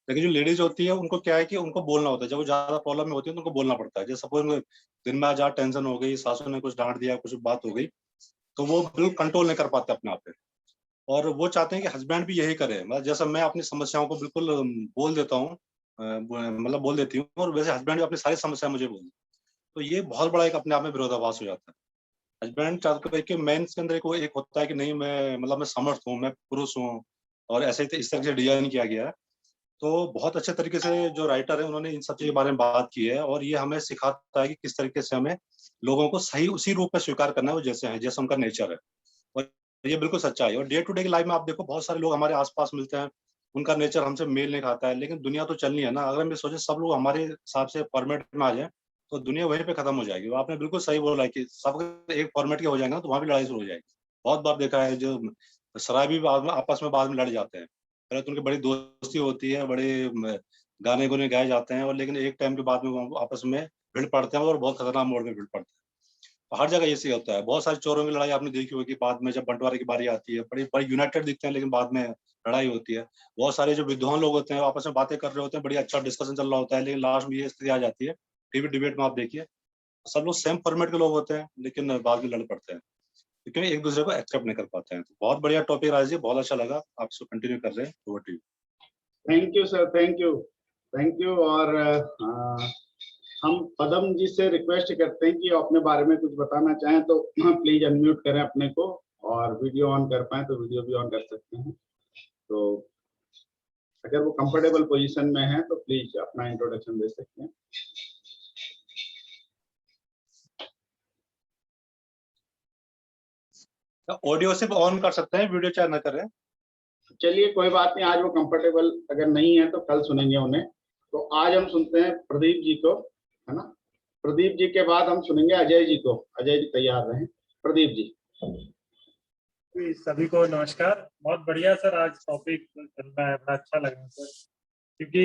लेकिन जो लेडीज होती है उनको क्या है कि उनको बोलना होता है। जब वो ज्यादा प्रॉब्लम में होती है तो उनको बोलना पड़ता है। जैसे सपोज दिन में आज ज्यादा टेंशन हो गई, सासू ने कुछ डांट दिया, कुछ बात हो गई, तो वो बिल्कुल कंट्रोल नहीं कर पाते अपने आप पे। और वो चाहते हैं कि हस्बैंड भी यही करे। मतलब जैसा मैं अपनी समस्याओं को बिल्कुल बोल देता हूँ, मतलब बोल देती हूँ, और वैसे हस्बैंड भी अपनी सारी समस्या मुझे बोल। तो ये बहुत बड़ा एक अपने आप में विरोधाभास हो जाता है। हस्बैंड चाहते हैं कि मेन के अंदर एक होता है कि नहीं, मैं मतलब मैं समर्थ हूँ, मैं पुरुष हूँ, और ऐसे इस तरह से डिजाइन किया गया है। तो बहुत अच्छे तरीके से जो राइटर है उन्होंने इन सब चीजों के बारे में बात की है, और ये हमें सिखाता है कि किस तरीके से हमें लोगों को सही उसी रूप में स्वीकार करना है, वो जैसे है, जैसा उनका नेचर है। और ये बिल्कुल सच्चाई है। और डे टू डे की लाइफ में आप देखो, बहुत सारे लोग हमारे आसपास मिलते हैं, उनका नेचर हमसे मेल नहीं खाता है। लेकिन दुनिया तो चलनी है ना। अगर हम सोचे सब लोग हमारे हिसाब से फॉर्मेट में आ जाए, तो दुनिया वहीं पे खत्म हो जाएगी। वो आपने बिल्कुल सही बोला है कि सब एक फॉर्मेट के हो जाएंगे ना, तो वहां भी लड़ाई शुरू हो जाएगी। बहुत बार देखा है, जो शराबी भी आपस में बाद में लड़ जाते हैं। पहले तो उनकी बड़ी दोस्ती होती है, बड़े गाने गुने गाए जाते हैं, और लेकिन एक टाइम के बाद में वो आपस में भिड़ पड़ते हैं, और बहुत खतरनाक मोड़ में भिड़ पड़ते हैं। हर जगह ऐसे ही होता है। बहुत सारे चोरों की लड़ाई आपने देखी होगी, बाद में जब बंटवारे की बारी आती है बड़ी बड़ी यूनाइटेड दिखते हैं, लेकिन बाद में लड़ाई होती है। बहुत सारे जो विद्वान लोग होते हैं आपस में बातें कर रहे होते हैं, बड़ी अच्छा डिस्कशन चल रहा होता है, लेकिन लास्ट में ये स्थिति आ जाती है। टीवी डिबेट में आप देखिए, सब लोग सेम फॉर्मेट के लोग होते हैं, लेकिन बाद में लड़ पड़ते हैं क्योंकि एक दूसरे को एक्सेप्ट नहीं कर पाते हैं। तो बहुत बढ़िया टॉपिक राज जी, बहुत अच्छा लगा, आप इसको कंटिन्यू कर रहे हैं। Over to you. Thank you sir, thank you. और हम पदम जी से रिक्वेस्ट करते हैं कि अपने बारे में कुछ बताना चाहें तो प्लीज अनम्यूट करें अपने को, और वीडियो ऑन कर पाए तो वीडियो भी ऑन कर सकते हैं। तो अगर वो कंफर्टेबल पोजीशन में है तो प्लीज अपना इंट्रोडक्शन दे सकते हैं। ऑडियो सिर्फ ऑन कर सकते हैं, वीडियो चाहे ना करें। चलिए कोई बात नहीं, आज वो कंफर्टेबल अगर नहीं है तो कल सुनेंगे उन्हें। तो आज हम सुनते हैं प्रदीप जी को, है ना। प्रदीप जी के बाद हम सुनेंगे अजय जी को। अजय जी तैयार रहें। प्रदीप जी। सभी को नमस्कार। बहुत बढ़िया सर, आज टॉपिक चल रहा है, बड़ा अच्छा लगा सर, क्योंकि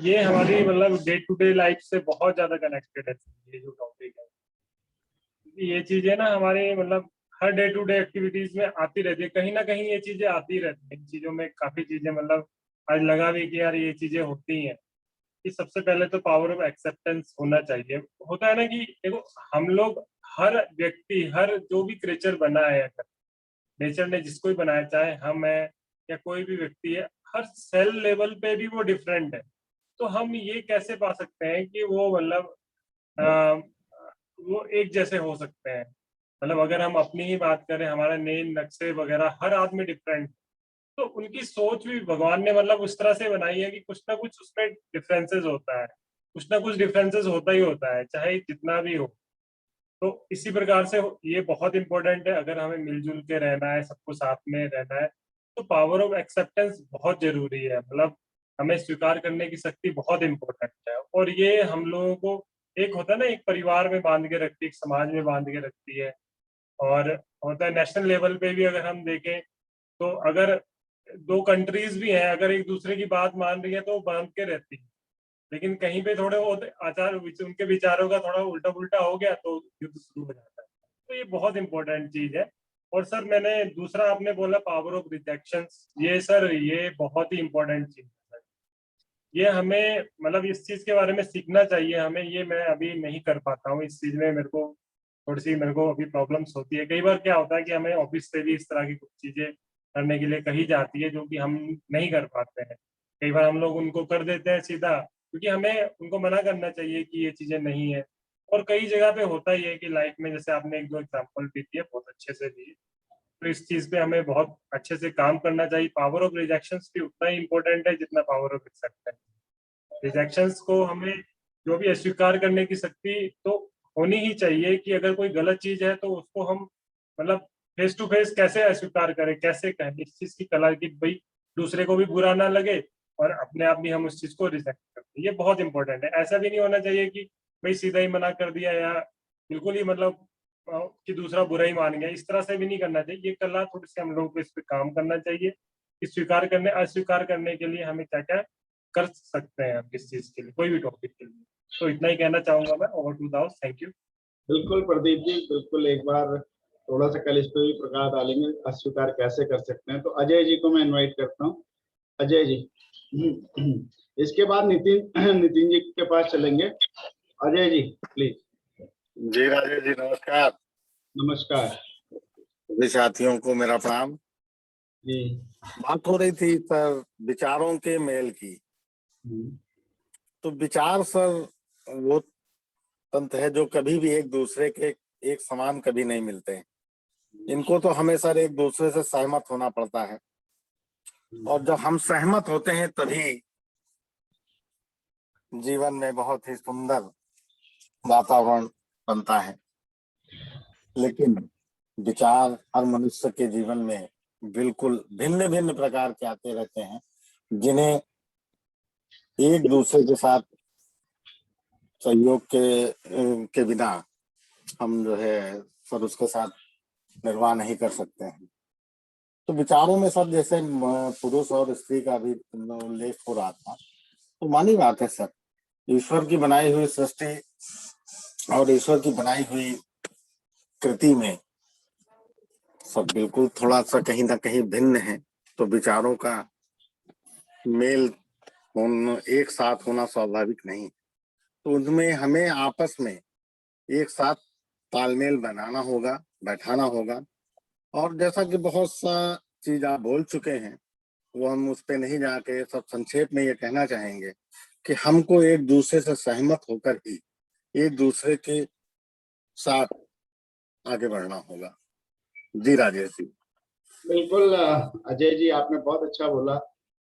ये हमारी मतलब डे टू डे लाइफ से बहुत ज्यादा कनेक्टेड है ये जो टॉपिक है। क्योंकि ये चीजें ना हमारे मतलब हर डे टू डे एक्टिविटीज में आती रहती है, कहीं ना कहीं ये चीजें आती रहती है। इन चीजों में काफी चीजें मतलब आज लगा भी कि यार ये चीजें होती हैं। कि सबसे पहले तो पावर ऑफ एक्सेप्टेंस होना चाहिए। होता है ना कि देखो, हम लोग हर व्यक्ति, हर जो भी क्रिएचर बना है, नेचर ने जिसको भी बनाया, चाहे हम है या कोई भी व्यक्ति है, हर सेल लेवल पे भी वो डिफरेंट है। तो हम ये कैसे पा सकते हैं कि वो मतलब वो एक जैसे हो सकते हैं। मतलब अगर हम अपनी ही बात करें, हमारे नेम नक्शे वगैरह हर आदमी डिफरेंट, तो उनकी सोच भी भगवान ने मतलब उस तरह से बनाई है कि कुछ ना कुछ उसमें डिफरेंसेस होता है, कुछ ना कुछ डिफरेंसेस होता ही होता है, चाहे जितना भी हो। तो इसी प्रकार से ये बहुत इंपॉर्टेंट है। अगर हमें मिलजुल के रहना है, सबको साथ में रहना है, तो पावर ऑफ एक्सेप्टेंस बहुत जरूरी है। मतलब हमें स्वीकार करने की शक्ति बहुत इंपॉर्टेंट है। और ये हम लोगों को एक होता है ना, एक परिवार में बांध के रखती है, एक समाज में बांध के रखती है। और होता है नेशनल लेवल पे भी अगर हम देखें, तो अगर दो कंट्रीज भी हैं, अगर एक दूसरे की बात मान रही है तो वो बांध के रहती है। लेकिन कहीं पे थोड़े वो आचार उनके विचारों का थोड़ा उल्टा पुल्टा हो गया तो युद्ध शुरू हो जाता है। तो ये बहुत इंपॉर्टेंट चीज है। और सर मैंने दूसरा आपने बोला पावर ऑफ रिजेक्शन, ये सर ये बहुत ही इंपॉर्टेंट चीज है सर। ये हमें मतलब इस चीज के बारे में सीखना चाहिए हमें। ये मैं अभी नहीं कर पाता हूँ, इस चीज में मेरे को अभी प्रॉब्लम्स होती है। कई बार क्या होता है कि हमें ऑफिस से भी इस तरह की कुछ चीजें करने के लिए कही जाती है जो कि हम नहीं कर पाते हैं। कई बार हम लोग उनको कर देते हैं सीधा, क्योंकि हमें उनको मना करना चाहिए कि ये चीजें नहीं है। और कई जगह पे होता ही है कि लाइफ में, जैसे आपने एक दो एग्जांपल भी दिए, बहुत अच्छे से दिए। तो इस चीज पे हमें बहुत अच्छे से काम करना चाहिए। पावर ऑफ रिजेक्शंस भी उतना ही इंपॉर्टेंट है जितना पावर ऑफ एक्सेप्टेंस। रिजेक्शंस को हमें जो भी अस्वीकार करने की शक्ति तो होनी ही चाहिए कि अगर कोई गलत चीज है तो उसको हम मतलब फेस टू फेस कैसे अस्वीकार करें, कैसे कहें, इस चीज की कला की भाई दूसरे को भी बुरा ना लगे और अपने आप भी हम उस चीज को रिजेक्ट करते हैं। ये बहुत इंपॉर्टेंट है। ऐसा भी नहीं होना चाहिए कि भाई सीधा ही मना कर दिया या बिल्कुल ही मतलब कि दूसरा बुरा ही मान गया। इस तरह से भी नहीं करना चाहिए। ये कला थोड़ी सी हम लोगों को इस पे काम करना चाहिए कि स्वीकार करने अस्वीकार करने के लिए हमें क्या क्या कर सकते हैं हम इस चीज के लिए, कोई भी टॉपिक के लिए। तो इतना ही कहना चाहूंगा मैं। Over to those, thank you. बिल्कुल प्रदीप जी, बिल्कुल। एक बार थोड़ा सा कल इस पे भी प्रकाश डालेंगे, अस्वीकार कैसे कर सकते हैं। तो अजय जी को मैं इनवाइट करता हूँ। अजय जी। इसके बाद नितिन जी के पास चलेंगे। अजय जी प्लीज। जी राजेश जी नमस्कार। नमस्कार सभी साथियों को मेरा प्रणाम। जी। बात हो रही थी सर विचारों के मेल की। तो विचार सर वो तंत्र है जो कभी भी एक दूसरे के एक समान कभी नहीं मिलते। इनको तो हमेशा एक दूसरे से सहमत होना पड़ता है, और जब हम सहमत होते हैं तभी जीवन में बहुत ही सुंदर वातावरण बनता है। लेकिन विचार हर मनुष्य के जीवन में बिल्कुल भिन्न भिन्न प्रकार के आते रहते हैं, जिन्हें एक दूसरे के साथ सहयोग के बिना हम जो है सर उसके साथ निर्वाह नहीं कर सकते हैं। तो विचारों में सर जैसे पुरुष और स्त्री का भी उल्लेख हो रहा था, तो मानी बात है सर, ईश्वर की बनाई हुई सृष्टि और ईश्वर की बनाई हुई कृति में सब बिल्कुल थोड़ा सा कहीं ना कहीं भिन्न है, तो विचारों का मेल एक साथ होना स्वाभाविक नहीं, तो उनमें हमें आपस में एक साथ तालमेल बनाना होगा, बैठाना होगा। और जैसा कि बहुत सा चीज आप बोल चुके हैं, वो हम उस पे नहीं जाके सब संक्षेप में ये कहना चाहेंगे कि हमको एक दूसरे से सहमत होकर ही एक दूसरे के साथ आगे बढ़ना होगा। जी राजेश जी। बिल्कुल अजय जी, आपने बहुत अच्छा बोला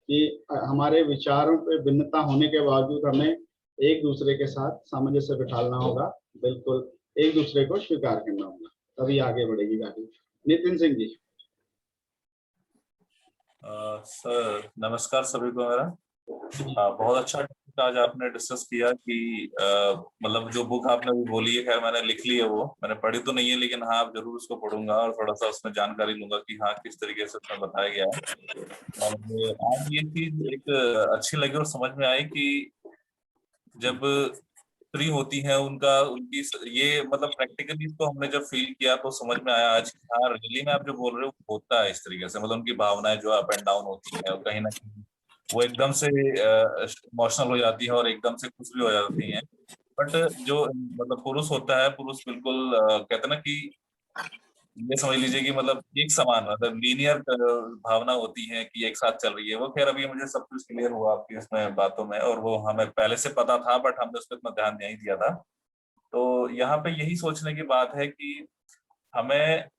कि हमारे विचारों पे भिन्नता होने के बावजूद हमें एक दूसरे के साथ सामंजस्य बिठाना होगा, बिल्कुल एक दूसरे को स्वीकार करना होगा, तभी आगे बढ़ेगी गाड़ी। नितिन सिंह जी। सर नमस्कार सभी को मेरा। बहुत अच्छा topic आज आपने डिस्कस किया कि मतलब जो बुक आपने भी बोली है, खैर मैंने लिख ली है, वो मैंने पढ़ी तो नहीं है, लेकिन हाँ आप जरूर उसको पढ़ूंगा और थोड़ा सा उसमें जानकारी लूंगा कि हाँ किस तरीके से उसमें बताया गया है। और आज ये चीज एक अच्छी लगी और समझ में आई कि जब फ्री होती है उनकी ये मतलब प्रैक्टिकली इसको हमने जब फील किया तो समझ में आया आज कि हाँ रियली में आप जो बोल रहे हो होता है इस तरीके से, मतलब उनकी भावनाएं जो अप एंड डाउन होती है और कहीं ना कहीं वो एकदम से इमोशनल हो जाती है और एकदम से खुश भी हो जाती हैं। बट जो मतलब पुरुष होता है, पुरुष बिल्कुल कहते हैं ना कि ये समझ लीजिए कि मतलब एक समान मतलब लीनियर भावना होती है कि एक साथ चल रही है वो। खैर अभी मुझे सब कुछ क्लियर हुआ आपकी इसमें बातों में, और वो हमें पहले से पता था बट हमने उस पर इतना ध्यान नहीं दिया था। तो यहाँ पे यही सोचने की बात है कि हमें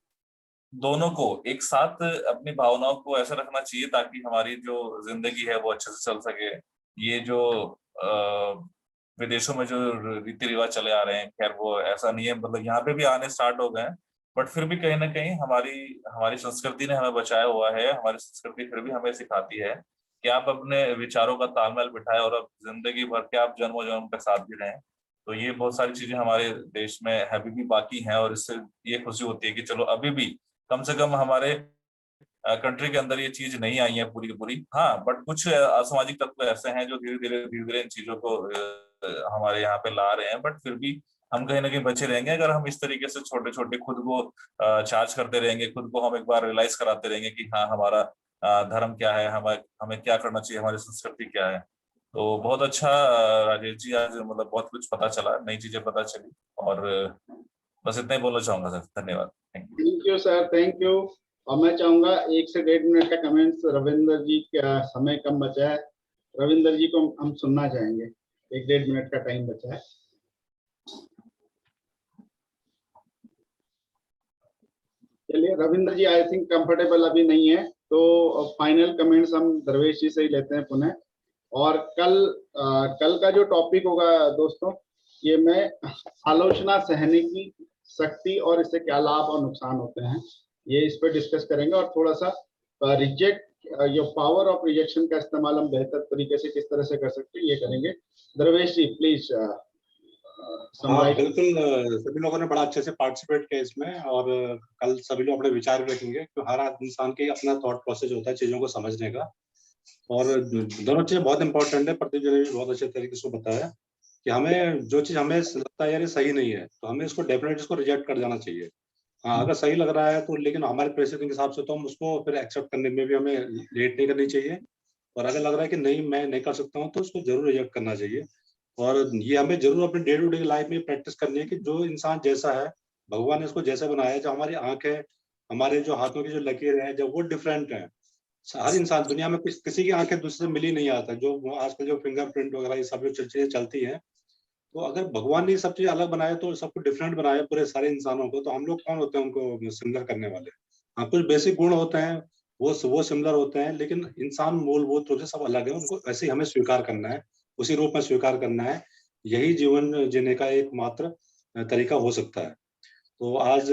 दोनों को एक साथ अपनी भावनाओं को ऐसा रखना चाहिए ताकि हमारी जो जिंदगी है वो अच्छे से चल सके। ये जो विदेशों में जो रीति रिवाज चले आ रहे हैं, खैर वो ऐसा नहीं है, मतलब यहाँ पे भी आने स्टार्ट हो गए हैं, बट फिर भी कहीं ना कहीं हमारी हमारी संस्कृति ने हमें बचाया हुआ है। हमारी संस्कृति फिर भी हमें सिखाती है कि आप अपने विचारों का तालमेल बिठाएं और अब जिंदगी भर के आप जन्मों जन्म के साथ भी रहें। तो ये बहुत सारी चीजें हमारे देश में अभी भी बाकी हैं, और इससे ये खुशी होती है कि चलो अभी भी कम से कम हमारे कंट्री के अंदर ये चीज नहीं आई है पूरी की पूरी। हाँ बट कुछ असामाजिक तत्व ऐसे हैं जो धीरे धीरे इन चीजों को हमारे यहाँ पे ला रहे हैं, बट फिर भी हम कहीं ना कहीं बचे रहेंगे अगर हम इस तरीके से छोटे छोटे खुद को चार्ज करते रहेंगे, खुद को हम एक बार रियलाइज कराते रहेंगे कि हाँ हमारा धर्म क्या है, हमें हमें क्या करना चाहिए, हमारी संस्कृति क्या है। तो बहुत अच्छा राजेश जी, आज मतलब बहुत कुछ पता चला, नई चीजें पता चली, और बस इतना ही बोलना चाहूंगा सर। धन्यवाद। Thank you. Thank you sir, thank you. और मैं चाहूंगा 1 से 1.5 मिनट का कमेंट्स। रविंदर जी का समय कम बचा है, रविंदर जी को हम सुनना चाहेंगे। 1-1.5 मिनट का टाइम बचा है। चलिए रविंद्र जी आई थिंक कंफर्टेबल अभी नहीं है, तो फाइनल कमेंट्स हम दरवेश जी से ही लेते हैं पुनः। और कल का जो टॉपिक होगा दोस्तों, ये मैं आलोचना सहने की शक्ति और इससे क्या लाभ और नुकसान होते हैं, ये इस पर डिस्कस करेंगे। और थोड़ा सा reject your power of rejection का इस्तेमाल हम बेहतर तरीके से किस तरह से कर सकते हैं, ये करेंगे। दरवेश जी प्लीज। हाँ बिल्कुल, सभी लोगों ने बड़ा अच्छे से पार्टिसिपेट किया इसमें, और कल सभी लोग अपने विचार भी रखेंगे क्योंकि हर इंसान के अपना थॉट प्रोसेस होता है चीजों को समझने का। और दोनों चीजें बहुत इंपॉर्टेंट है। प्रदीप जी ने भी बहुत अच्छे तरीके से बताया कि हमें जो चीज हमें लगता है यार ये सही नहीं है तो हमें इसको डेफिनेटली इसको रिजेक्ट कर जाना चाहिए। हाँ अगर सही लग रहा है तो, लेकिन हमारे परिस्थिति के हिसाब से तो हम उसको फिर एक्सेप्ट करने में भी हमें लेट नहीं करनी चाहिए। और अगर लग रहा है कि नहीं मैं नहीं कर सकता हूँ तो उसको जरूर रिजेक्ट करना चाहिए। और ये हमें जरूर अपने डे टू डे लाइफ में प्रैक्टिस करनी है कि जो इंसान जैसा है भगवान ने इसको जैसा बनाया है, जो हमारी आंख है, हमारे जो हाथों की जो लकीर है, जब वो डिफरेंट है। हर इंसान दुनिया में किसी की आंखें दूसरे से मिल ही नहीं आता। जो आजकल जो फिंगरप्रिंट वगैरह ये सब जो चीजें चलती हैं, तो अगर भगवान ने सब चीज अलग बनाया तो सबको डिफरेंट बनाया पूरे सारे इंसानों को, तो हम लोग कौन होते हैं उनको सिमिलर करने वाले। हाँ कुछ बेसिक गुण होते हैं वो सिमिलर होते हैं, लेकिन इंसान मूलभूत रूप से सब अलग है। उनको ऐसे ही हमें स्वीकार करना है, उसी रूप में स्वीकार करना है। यही जीवन जीने का एकमात्र तरीका हो सकता है। तो आज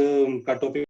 का टॉपिक